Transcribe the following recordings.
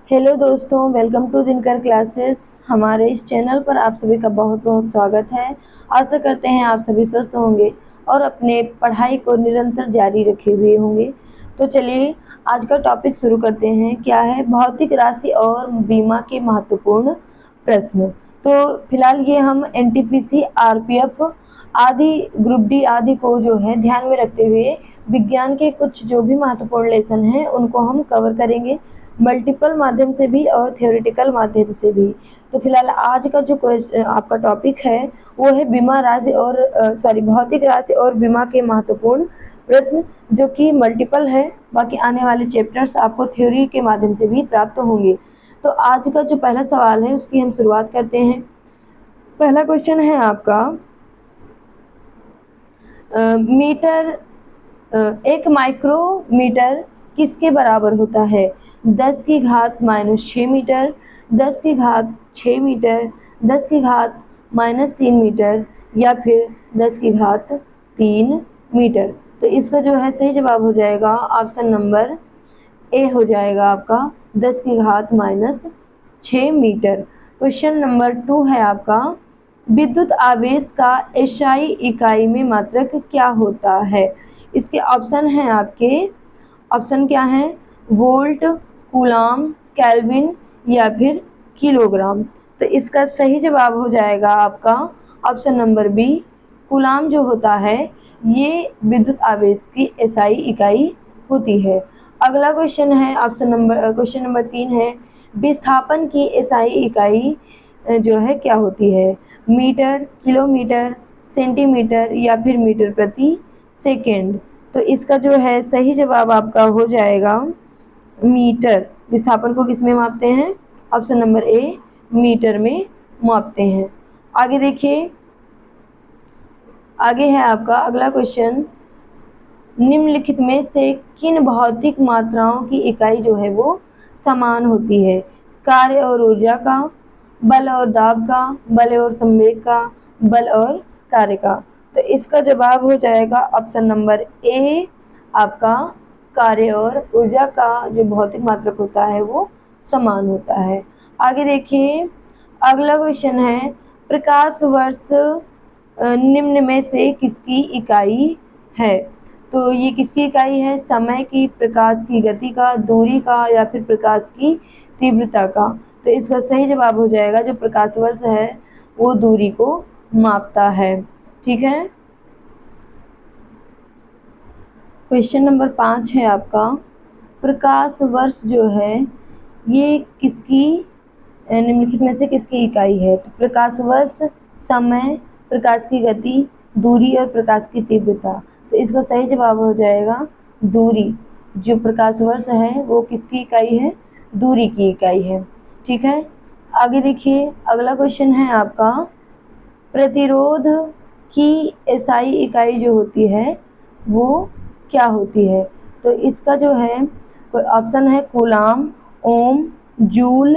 Hello दोस्तों, welcome to Dinkar classes. हमारे इस चैनल पर आप सभी का बहुत बहुत स्वागत है। आशा करते हैं आप सभी स्वस्थ होंगे और अपने पढ़ाई को निरंतर जारी रखे हुए होंगे। तो चलिए आज का टॉपिक शुरू करते हैं। क्या है? भौतिक राशि और बीमा के महत्वपूर्ण प्रश्न। तो फिलहाल ये हम एनटीपीसी, आरपीएफ आदि, ग्रुप डी आदि को जो है ध्यान में रखते हुए विज्ञान के कुछ जो भी महत्वपूर्ण लेसन हैं उनको हम कवर करेंगे, मल्टीपल माध्यम से भी और थ्योरेटिकल माध्यम से भी। तो फिलहाल आज का जो क्वेश्चन आपका टॉपिक है वो है बीमा राशि और भौतिक राशि और बीमा के महत्वपूर्ण प्रश्न, जो कि मल्टीपल है। बाकी आने वाले चैप्टर्स आपको थ्योरी के माध्यम से भी प्राप्त होंगे। तो आज का जो पहला सवाल है उसकी हम शुरुआत करते हैं। पहला क्वेश्चन है आपका, मीटर एक माइक्रोमीटर किसके बराबर होता है? 10 की घात -6 मीटर, 10 की घात 6 मीटर, 10 की घात -3 मीटर या फिर 10 की घात 3 मीटर। तो इसका जो है सही जवाब हो जाएगा ऑप्शन नंबर ए हो जाएगा आपका 10 की घात -6 मीटर। क्वेश्चन नंबर 2 है आपका, विद्युत आवेश का एसआई इकाई में मात्रक क्या होता है? इसके ऑप्शन हैं आपके, ऑप्शन क्या है? वोल्ट, कूलाम, केल्विन या फिर किलोग्राम। तो इसका सही जवाब हो जाएगा आपका ऑप्शन नंबर बी, कूलाम जो होता है ये विद्युत आवेश की एसआई इकाई होती है। अगला क्वेश्चन है क्वेश्चन नंबर 3 है, विस्थापन की एसआई इकाई जो है क्या होती है? मीटर, किलोमीटर, सेंटीमीटर या फिर मीटर प्रति सेकेंड। तो इसका जो है सही जवाब आपका हो जाएगा मीटर। विस्थापन को किस में मापते हैं? ऑप्शन नंबर ए, मीटर में मापते हैं। आगे देखिए, आगे है आपका अगला क्वेश्चन, निम्नलिखित में से किन भौतिक मात्राओं की इकाई जो है वो समान होती है? कार्य और ऊर्जा का, बल और दाब का, बल और संवेग का, बल और कार्य का। तो इसका जवाब हो जाएगा ऑप्शन नंबर ए, आपका कार्य और ऊर्जा का जो भौतिक मात्रक होता है वो समान होता है। आगे देखिए, अगला क्वेश्चन है, प्रकाश वर्ष निम्न में से किसकी इकाई है? तो ये किसकी इकाई है? समय की, प्रकाश की गति का, दूरी का या फिर प्रकाश की तीव्रता का। तो इसका सही जवाब हो जाएगा जो प्रकाश वर्ष है वो दूरी को मापता है। ठीक है। क्वेश्चन नंबर 5 है आपका, प्रकाश वर्ष जो है ये किसकी निम्नलिखित में से किसकी इकाई है? तो प्रकाश वर्ष, समय, प्रकाश की गति, दूरी और प्रकाश की तीव्रता। तो इसका सही जवाब हो जाएगा दूरी। जो प्रकाश वर्ष है वो किसकी इकाई है? दूरी की इकाई है। ठीक है। आगे देखिए, अगला क्वेश्चन है आपका, प्रतिरोध की एसआई इकाई जो होती है वो क्या होती है? तो इसका जो है ऑप्शन है कूलाम, ओम, जूल,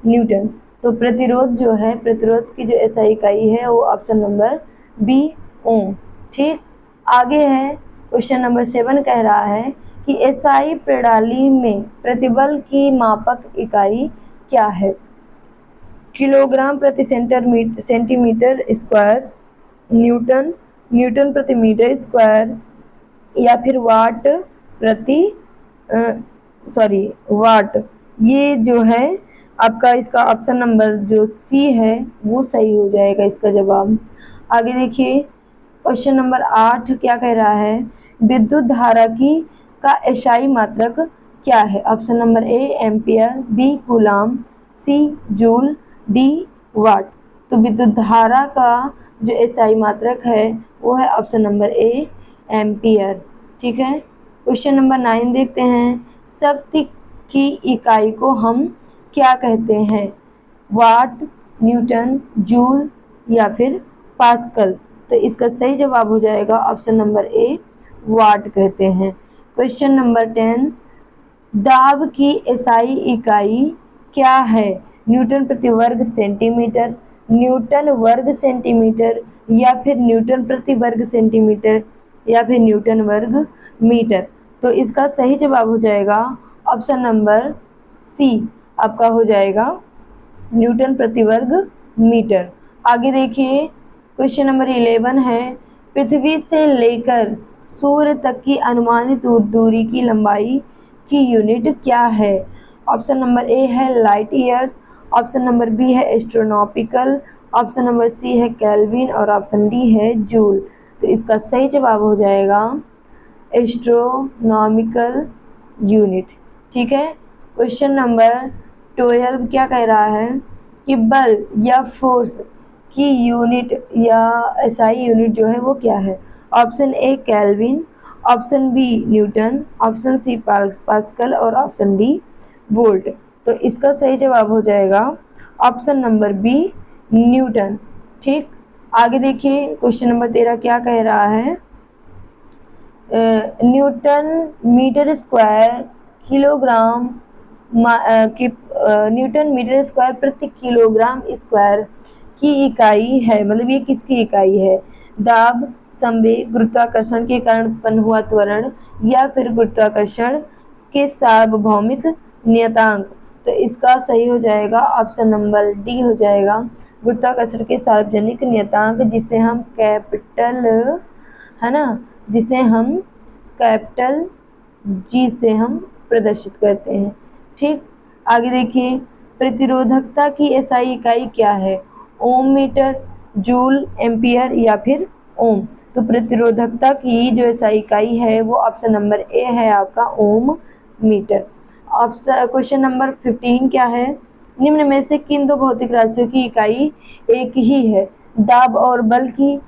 न्यूटन। तो प्रतिरोध जो है, प्रतिरोध की जो एसआई इकाई है वो ऑप्शन नंबर बी, ओम। ठीक। आगे है क्वेश्चन नंबर 7 कह रहा है कि एसआई प्रणाली में प्रतिबल की मापक इकाई क्या है? किलोग्राम प्रति सेंटीमीटर स्क्वायर, न्यूटन, न्यूटन प्रति मीटर स्क्वायर या फिर वाट प्रति वाट। ये जो है आपका, इसका ऑप्शन नंबर जो सी है वो सही हो जाएगा इसका जवाब। आगे देखिए, क्वेश्चन नंबर 8 क्या कह रहा है, विद्युत धारा की का एसआई मात्रक क्या है? Option number A, ampere, B, coulomb, C, joule, D, watt. तो विद्युत धारा का जो एसआई मात्रक है वो है ऑप्शन नंबर ए, एम्पियर। ठीक है। क्वेश्चन नंबर 9 देखते हैं, शक्ति की इकाई को हम क्या कहते हैं? वाट, न्यूटन, जूल या फिर पास्कल। तो इसका सही जवाब हो जाएगा ऑप्शन नंबर ए, वाट कहते हैं। क्वेश्चन नंबर 10, दाब की एसआई इकाई क्या है? न्यूटन प्रति वर्ग सेंटीमीटर, न्यूटन वर्ग सेंटीमीटर या फिर न्यूटन प्रति वर्ग सेंटीमीटर या फिर न्यूटन वर्ग मीटर। तो इसका सही जवाब हो जाएगा ऑप्शन नंबर सी, आपका हो जाएगा न्यूटन प्रति वर्ग मीटर। आगे देखिए क्वेश्चन नंबर 11 है, पृथ्वी से लेकर सूर्य तक की अनुमानित दूरी की लंबाई की यूनिट क्या है? ऑप्शन नंबर ए है light years, option number B है एस्ट्रोनॉमिकल, ऑप्शन नंबर सी है केल्विन और ऑप्शन डी है जूल। तो इसका सही जवाब हो जाएगा एस्ट्रोनॉमिकल यूनिट। ठीक है। क्वेश्चन नंबर 12 क्या कह रहा है कि बल या फोर्स की यूनिट या एसआई यूनिट जो है वो क्या है? Option A kelvin, option B newton, option C pascal और ऑप्शन डी वोल्ट। तो इसका सही जवाब हो जाएगा ऑप्शन नंबर बी न्यूटन। ठीक। आगे देखिए क्वेश्चन नंबर 13 क्या कह रहा है, newton metre square kilogram newton metre square प्रति किलोग्राम स्क्वायर की इकाई है, मतलब ये किसकी इकाई है? दाब, संवेग, गुरुत्वाकर्षण के कारण उत्पन्न हुआ त्वरण या फिर गुरुत्वाकर्षण के सार्वभौमिक नियतांक। तो इसका सही हो जाएगा ऑप्शन नंबर डी हो जाएगा गुरुत्वाकर्षण के सार्वजनिक नियतांक, जिसे हम कैपिटल है ना, जिसे हम कैपिटल जी से हम प्रदर्शित करते हैं। ठीक। आगे देखिए प्रतिरोधकता की एसआई इकाई क्या है? ओम मीटर, जूल, एम्पियर या फिर ओम। तो प्रतिरोधकता की जो एसआई इकाई है वो ऑप्शन नंबर ए है आपका ओम मीटर। ऑप्शन क्वेश्चन नंबर 15 क्या है, निम्न में से किन दो भौतिक राशियों की इकाई एक ही है? दाब और बल की,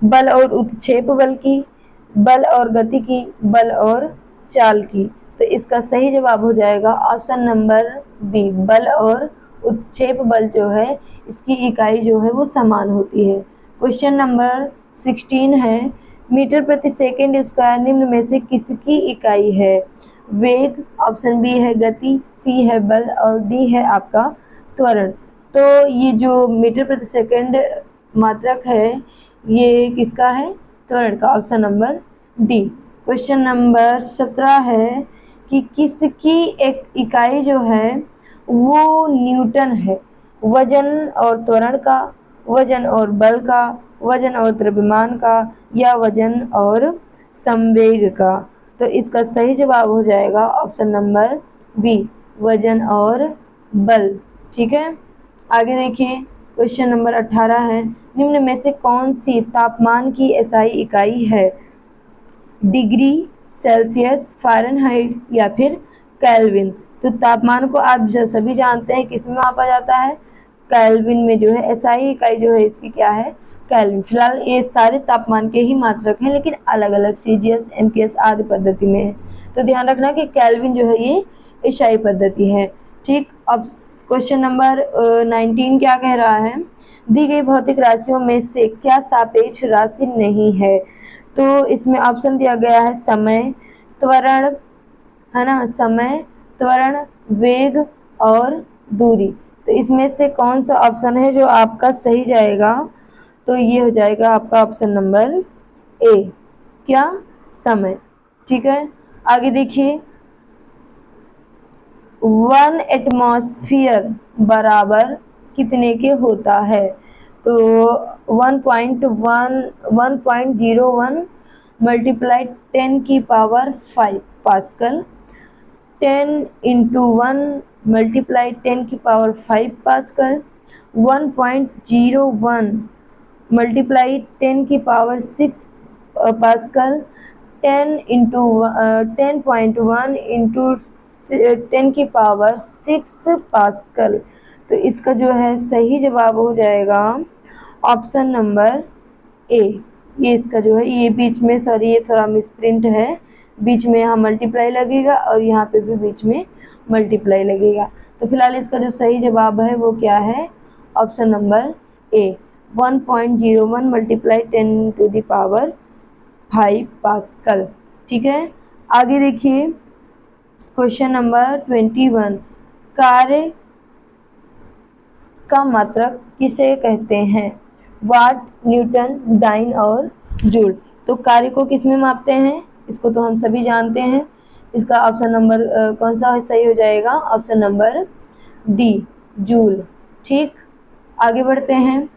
बल और उत्क्षेप बल की, बल और गति की, बल और चाल की। तो इसका सही जवाब हो जाएगा ऑप्शन नंबर बी बल और उत्क्षेप बल जो है इसकी इकाई जो है वो समान होती है। क्वेश्चन नंबर 16 है, मीटर प्रति सेकंड स्क्वायर निम्न में से किसकी इकाई है? वेग, ऑप्शन बी है गति, सी है बल और डी है आपका त्वरण। तो ये जो मीटर प्रति सेकंड मात्रक है ये किसका है? त्वरण का, option number D. Question number 17 है कि किसकी एक इकाई जो है वो न्यूटन है? वजन और त्वरण का, वजन और बल का, वजन और द्रव्यमान का या वजन और संवेग का। तो इसका सही जवाब हो जाएगा ऑप्शन नंबर बी वजन और बल। ठीक है। आगे देखिए क्वेश्चन नंबर 18 है, निम्न में से कौन सी तापमान की एसआई इकाई है? डिग्री, सेल्सियस, फ़ारेनहाइट या फिर केल्विन। तो तापमान को आप सभी जानते हैं किस में मापा जाता है? केल्विन में जो है एसआई इकाई जो है इसकी क्या है? केल्विन। फिलहाल ये सारे तापमान के ही मात्रक हैं लेकिन अलग अलग सीजीएस, एमपीएस आदि पद्धति में है। तो ध्यान रखना कि केल्विन जो है ये एसआई पद्धति है। ठीक। अब क्वेश्चन नंबर 19 क्या कह रहा है, दी गई भौतिक राशियों में से क्या सापेक्ष राशि नहीं है? तो इसमें ऑप्शन दिया गया है समय, त्वरण, है ना, समय, त्वरण, वेग और दूरी। तो इसमें से कौन सा ऑप्शन है जो आपका सही जाएगा? तो ये हो जाएगा आपका ऑप्शन नंबर ए, क्या? समय। ठीक है। आगे देखिए 1 एटमॉस्फेयर बराबर कितने के होता है? तो 1.01 मल्टीप्लाई 10 की पावर 5 पास्कल, 10 इंटू 1 मल्टीप्लाई 10 की पावर 5 पास्कल, 1.01 मल्टीप्लाई 10 की पावर 6 पास्कल, 10.1 इंटू 10 की पावर 6 पास्कल। तो इसका जो है सही जवाब हो जाएगा ऑप्शन नंबर ए। ये इसका जो है ये बीच में, सॉरी ये थोड़ा मिसप्रिंट है, बीच में यहाँ मल्टीप्लाई लगेगा और यहाँ पे भी बीच में मल्टीप्लाई लगेगा। तो फिलहाल इसका जो सही जवाब है वो क्या है? Option number A 1.01 multiply 10 to the power 5 pascal. ठीक है। आगे देखिए क्वेश्चन नंबर 21, कार्य का मात्रक किसे कहते हैं? वाट, न्यूटन, डाइन और जूल। तो कार्य को किस में मापते हैं? इसको तो हम सभी जानते हैं। इसका ऑप्शन नंबर कौन सा सही हो जाएगा? Option number D joule. ठीक, आगे बढ़ते हैं।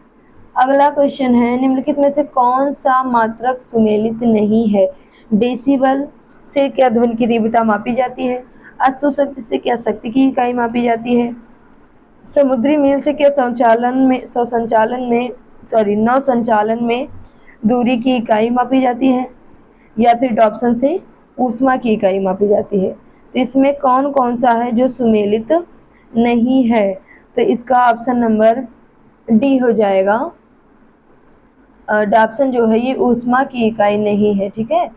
अगला क्वेश्चन है, निम्नलिखित में से कौन सा मात्रक सुमेलित नहीं है? डेसिबल से क्या ध्वनि की तीव्रता मापी जाती है? अश्वशक्ति से क्या शक्ति की इकाई मापी जाती है? समुद्री मील से क्या नौ संचालन में दूरी की इकाई मापी जाती है? या फिर डॉप्सन से ऊष्मा की इकाई मापी जाती है? तो इसमें कौन कौन सा है जो सुमेलित नहीं है? तो इसका ऑप्शन नंबर डी हो जाएगा। डॉप्सन जो है ये ऊष्मा की इकाई नहीं है, ठीक है,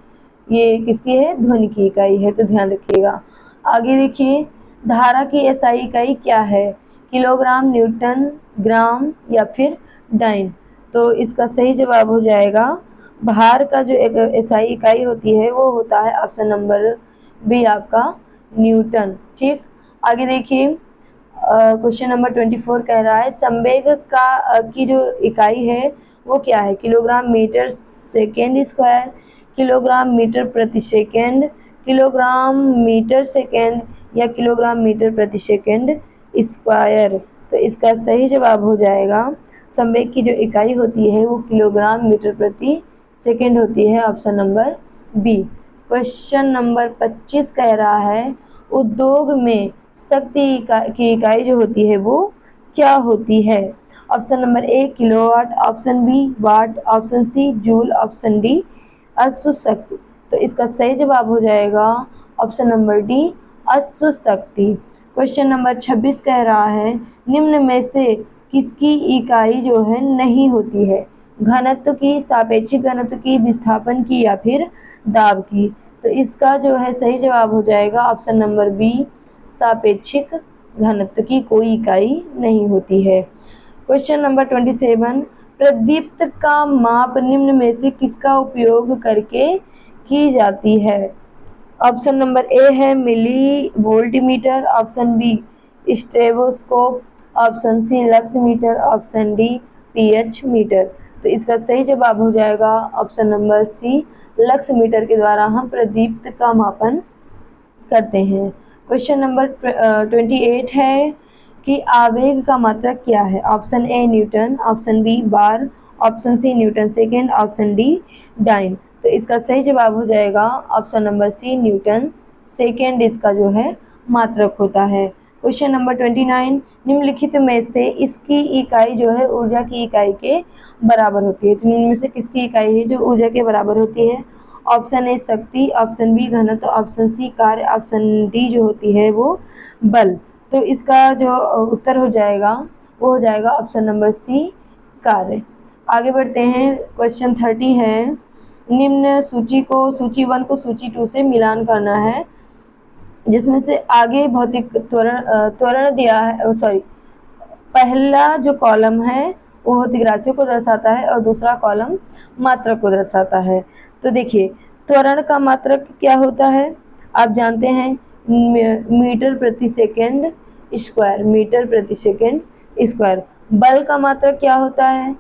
ये किसकी है? ध्वनि की इकाई है, तो ध्यान रखिएगा। आगे देखिए, धारा की एसआई इकाई क्या है? किलोग्राम, न्यूटन, ग्राम या फिर डाइन? तो इसका सही जवाब हो जाएगा, भार का जो एक एसआई इकाई होती है वो होता है ऑप्शन नंबर बी आपका न्यूटन। ठीक, आगे देखिए, क्वेश्चन नंबर 24 कह रहा है संवेग की जो इकाई है वो क्या है? Kilogram metre second square, kilogram metre प्रति सेकेंड, किलोग्राम मीटर सेकेंड या किलोग्राम मीटर प्रति सेकेंड स्क्वायर? तो इसका सही जवाब हो जाएगा, संवेग की जो इकाई होती है वो किलोग्राम मीटर प्रति सेकेंड होती है, option number B. Question number 25 कह रहा है उद्योग में शक्ति की इकाई जो होती है वो क्या होती है? Option number A kilowatt, option B watt, option C joule, option D अश्वशक्ति। तो इसका सही जवाब हो जाएगा ऑप्शन नंबर डी अश्वशक्ति। क्वेश्चन नंबर 26 कह रहा है निम्न में से किसकी इकाई जो है नहीं होती है? घनत्व की, सापेक्षिक घनत्व की, विस्थापन की या फिर दाब की? तो इसका जो है सही जवाब हो जाएगा ऑप्शन नंबर बी सापेक्षिक घनत्व की कोई इकाई नहीं होती है। क्वेश्चन नंबर 27, प्रदीप्त का माप निम्न में से किसका उपयोग करके की जाती है? ऑप्शन नंबर ए है milli voltmeter, option B stethoscope, option C lux meter, option D pH meter. तो इसका सही जवाब हो जाएगा option number C lux meter के द्वारा हम प्रदीप्त का मापन करते हैं। क्वेश्चन नंबर 28 है कि आवेग का मात्रक क्या है? Option A newton, option B bar, option C newton second, option D dyne. तो इसका सही जवाब हो जाएगा option number C newton second, इसका जो है मात्रक होता है। क्वेश्चन नंबर 29, निम्नलिखित में से इसकी इकाई जो है ऊर्जा की इकाई के बराबर होती है? तो निम्न में से किसकी इकाई है जो ऊर्जा के बराबर होती है? ऑप्शन ए शक्ति, ऑप्शन बी घनत्व, ऑप्शन सी कार्य, ऑप्शन डी जो होती है वो बल। तो इसका जो उत्तर हो जाएगा वो हो जाएगा ऑप्शन नंबर सी कार्य। आगे बढ़ते हैं, क्वेश्चन 30 है निम्न सूची 1 को सूची 2 से मिलान करना है, जिसमें से आगे भौतिक त्वरण दिया है, पहला जो कॉलम है वो भौतिक राशियों को दर्शाता है और दूसरा कॉलम मात्रक को दर्शाता है। तो देखिए, त्वरण का मात्रक क्या होता है? आप जानते हैं मीटर प्रति सेकेंड स्क्वायर, मीटर प्रति सेकेंड स्क्वायर। बल का मात्रक क्या होता है?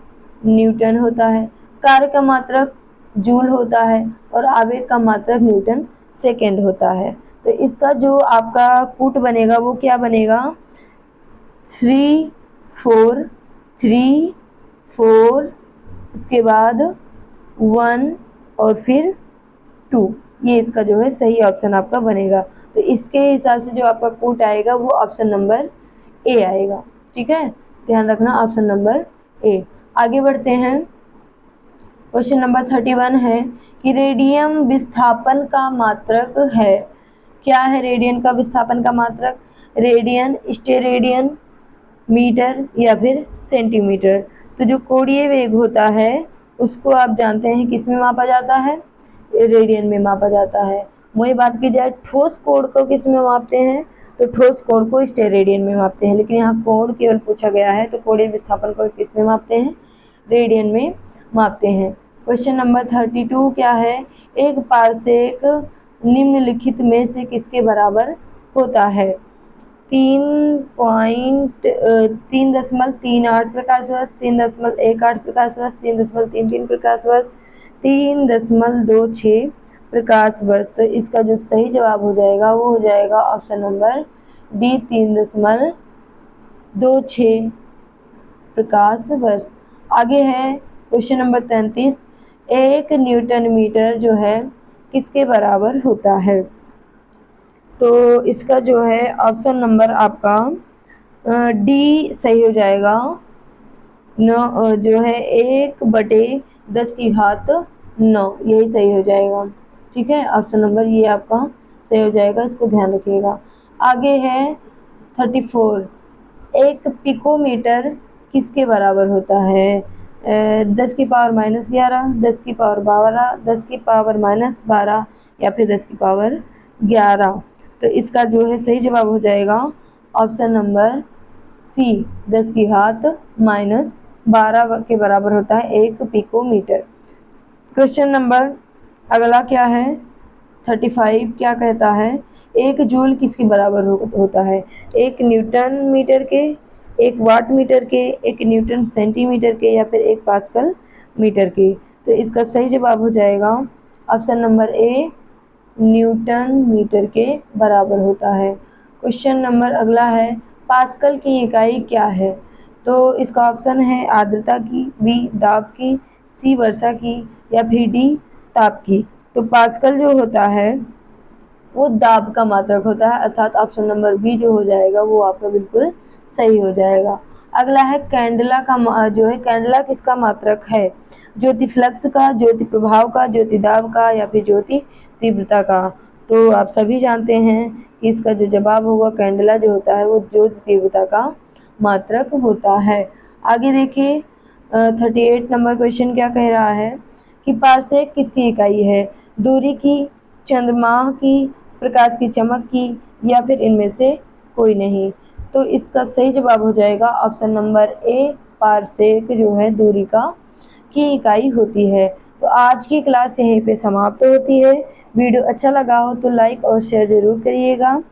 न्यूटन होता है। कार्य का मात्रक जूल होता है और आवेग का मात्रक न्यूटन सेकेंड होता है। तो इसका जो आपका कूट बनेगा वो क्या बनेगा? 3 4 3 4, उसके बाद 1 और फिर 2, ये इसका जो है सही ऑप्शन आपका बनेगा। तो इसके हिसाब से जो आपका कूट आएगा वो ऑप्शन नंबर ए आएगा, ठीक है, ध्यान रखना ऑप्शन नंबर ए। आगे बढ़ते हैं, क्वेश्चन नंबर 31 है कि रेडियम विस्थापन का मात्रक है। क्या है रेडियन का विस्थापन का मात्रक? रेडियन, स्टेरेडियन, मीटर या फिर सेंटीमीटर? तो जो कोणीय वेग होता है उसको आप जानते हैं किस में मापा जाता है? रेडियन में मापा जाता है। वही बात की जाए ठोस कोण को किस में मापते हैं? तो ठोस कोण को स्टेरेडियन में मापते हैं, लेकिन यहाँ कोण केवल पूछा गया है तो कोणीय विस्थापन को किस में मापते हैं? रेडियन में मापते हैं। क्वेश्चन नंबर 32 क्या है? एक पारसेक निम्नलिखित में से किसके बराबर होता है? 3.38 प्रकाश वर्ष, 3.18 प्रकाश वर्ष, 3.33 प्रकाश वर्ष, 3.26 प्रकाश वर्ष। तो इसका जो सही जवाब हो जाएगा वो हो जाएगा ऑप्शन नंबर डी 3.38 26 प्रकाश वर्ष। आगे है क्वेश्चन नंबर 33, 1 न्यूटन मीटर जो है किसके बराबर होता है? तो इसका जो है ऑप्शन नंबर आपका डी सही हो जाएगा। जो है 1/10⁹ यही सही हो जाएगा। ठीक है, ऑप्शन नंबर ये आपका सही हो जाएगा, इसको ध्यान रखिएगा। आगे है 34, 1 पिकोमीटर किसके बराबर होता है? 10 की पावर -11, 10 की पावर 12, 10 की पावर -12 या फिर 10 की पावर 11। तो इसका जो है सही जवाब हो जाएगा ऑप्शन नंबर सी, 10 की घात -12 के बराबर होता है 1 पिकोमीटर। क्वेश्चन नंबर अगला क्या है? 35 क्या कहता है? 1 जूल किसके बराबर होता है? 1 न्यूटन मीटर के, 1 वाट मीटर के, 1 न्यूटन सेंटीमीटर के या फिर 1 पास्कल मीटर के। तो इसका सही जवाब हो जाएगा option number A, newton metre के बराबर होता है। क्वेश्चन नंबर अगला है, पास्कल की इकाई क्या है? तो इसका ऑप्शन है आर्द्रता की, बी दाब की, सी वर्षा की या फिर डी ताप की। तो पास्कल जो होता है वो दाब का मात्रक होता है, अर्थात ऑप्शन नंबर बी जो हो जाएगा वो आपका बिल्कुल सही हो जाएगा। अगला है कैंडला का जो है कैंडला किसका मात्रक है? ज्योति फ्लक्स का, ज्योति प्रभाव का, ज्योति दाब का या फिर ज्योति तीव्रता का। तो आप सभी जानते हैं कि इसका जो जवाब होगा कैंडला जो होता है वो ज्योति तीव्रता का मात्रक होता है। आगे देखिए 38 नंबर क्वेश्चन क्या कह रहा है कि पारसेक किसकी इकाई है? दूरी की, चंद्रमाह की, प्रकाश की चमक की या फिर इनमें से कोई नहीं। तो इसका सही जवाब हो जाएगा ऑप्शन नंबर ए, पारसेक जो है दूरी की इकाई होती है। तो आज की क्लास यहीं पे समाप्त होती है। वीडियो अच्छा लगा हो तो लाइक और शेयर जरूर करिएगा।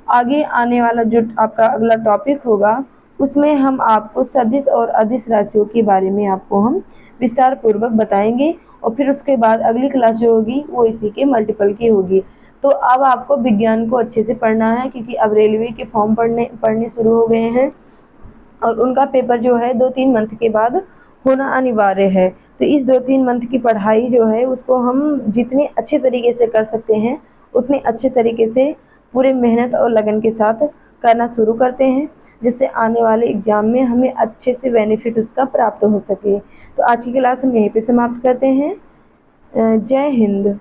आगे आने वाला जो आपका अगला टॉपिक होगा उसमें हम आपको सदिश और अदिश राशियों के बारे में आपको हम विस्तार पूर्वक बताएंगे और फिर उसके बाद अगली क्लास जो होगी वो इसी के मल्टीपल की होगी। तो अब आपको विज्ञान को अच्छे से पढ़ना है क्योंकि अब रेलवे के फॉर्म पढ़ने शुरू हो गए हैं और उनका पेपर जो है 2-3 मंथ के बाद होना अनिवार्य है। तो इस 2-3 मंथ की पढ़ाई जो है उसको हम जितने अच्छे तरीके से कर सकते हैं उतने अच्छे तरीके से पूरे मेहनत और लगन के साथ करना शुरू करते हैं, जिससे आने वाले एग्ज़ाम में हमें अच्छे से बेनिफिट उसका प्राप्त हो सके। तो आज की क्लास हम यहीं पे समाप्त करते हैं। जय हिंद।